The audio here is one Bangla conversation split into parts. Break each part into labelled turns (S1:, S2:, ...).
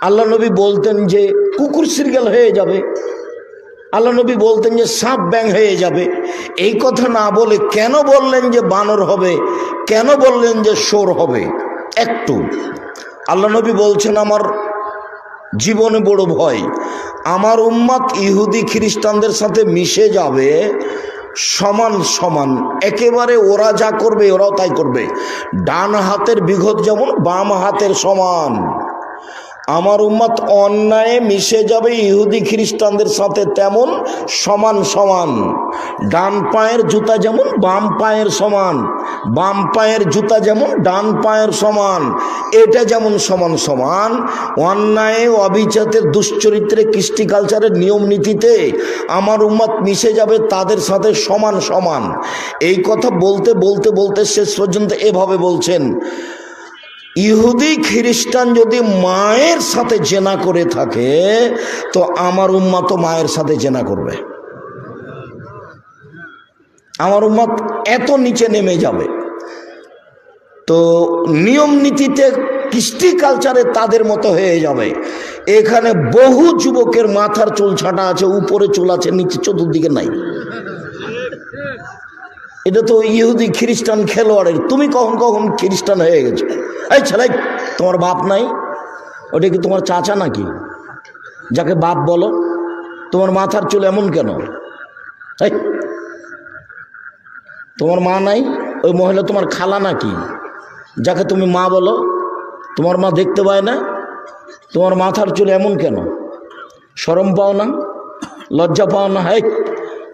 S1: আল্লাহ নবী বলতেন যে কুকুর শৃগাল হয়ে যাবে, আল্লাহ নবী বলতেন যে সাপ ব্যাং হয়ে যাবে। এই কথা না বলে কেন বললেন যে বানর হবে, কেন বললেন যে শোর হবে? একটু আল্লাহ নবী বলছেন আমার জীবনে বড় ভয়, আমার উম্মত ইহুদি খ্রিস্টানদের সাথে মিশে যাবে সমান সমান, একেবারে ওরা যা করবে ওরাও তাই করবে। ডান হাতের বিঘত যেমন বাম হাতের সমান, আমার উম্মত অন্যায়ে মিশে যাবে ইহুদি খ্রিস্টানদের সাথে তেমন সমান সমান। ডান পায়ের জুতা যেমন বাম পায়ের সমান, বাম পায়ের জুতা যেমন ডান পায়ের সমান, এটা যেমন সমান সমান অন্যায়ে অবিচারের দুশ্চরিত্রে কৃষ্টি কালচারের নিয়ম নীতিতে আমার উম্মত মিশে যাবে তাদের সাথে সমান সমান। এই কথা বলতে বলতে বলতে শেষ পর্যন্ত এভাবে বলছেন, ইহুদি খ্রিস্টান যদি মায়ের সাথে জেনা করে থাকে তো আমার উম্মত তো মায়ের সাথে জেনা করবে। আমার উম্মত এত নিচে নেমে যাবে। তো নিয়ম নীতিতে কৃষ্টি কালচারে তাদের মতো হয়ে যাবে। এখানে বহু যুবকের মাথার চুল ছাটা আছে, উপরে চুল আছে, নিচে চতুর্দিকে নাই। এটা তো ইহুদি খ্রিস্টান খেলোয়াড়ের। তুমি কখন কখন খ্রিস্টান হয়ে গেছো? এই ছেলে, তোমার বাপ নাই? ওটা কি তোমার চাচা নাকি যাকে বাপ বলো? তোমার মাথার চুল এমন কেন? এই তোমার মা নাই? ওই মহিলা তোমার খালা নাকি যাকে তুমি মা বলো? তোমার মা দেখতে পায় না? তোমার মাথার চুল এমন কেন? শরম পাও না? লজ্জা পাও না? হ্যাঁ,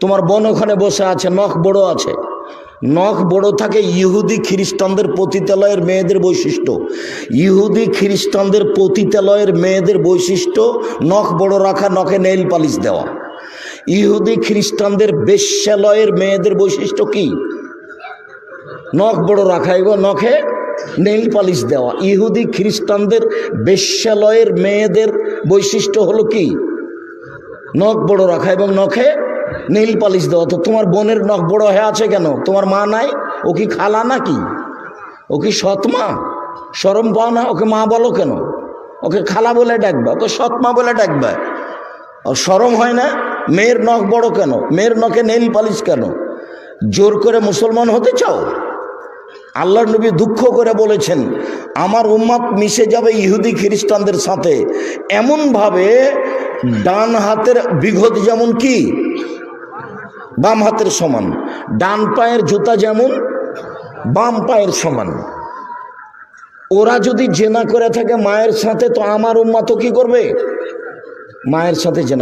S1: তোমার বোন ওখানে বসে আছে, নখ বড় আছে। নখ বড় থাকে ইহুদি খ্রিস্টানদের পতিতালয়ের মেয়েদের বৈশিষ্ট্য। ইহুদি খ্রিস্টানদের পতিতালয়ের মেয়েদের বৈশিষ্ট্য নখ বড় রাখা, নখে নেইল পালিশ দেওয়া। ইহুদি খ্রিস্টানদের বেশ্যালয়ের মেয়েদের বৈশিষ্ট্য কি? নখ বড় রাখা এবং নখে নেইল পালিশ দেওয়া। ইহুদি খ্রিস্টানদের বেশ্যালয়ের মেয়েদের বৈশিষ্ট্য হলো কি? নখ বড় রাখা এবং নখে নেইল পালিশ দেওয়া। তো তোমার বোনের নখ বড় হয়ে আছে কেন? তোমার মা নাই? ও কি খালা নাকি? ও কি সৎমা? শরম পাও না? ওকে মা বলো কেন? ওকে খালা বলে ডাকবে, ওকে সৎমা বলে ডাকবে। আর শরম হয় না? মেয়ের নখ বড় কেন? মেয়ের নখে নেইল পালিশ কেন? জোর করে মুসলমান হতে চাও? আল্লাহর নবী দুঃখ করে বলেছেন আমার উম্মত মিশে যাবে ইহুদি খ্রিস্টানদের সাথে এমনভাবে, ডান হাতের বিঘত যেমন কি বাম হাতের সমান, ডান পায়ের জুতা যেমন বাম পায়ের সমান। ওরা যদি জেনা করে থাকে মায়ের সাথে, তো আমার উম্মত কি করবে? মায়ের সাথে জেনা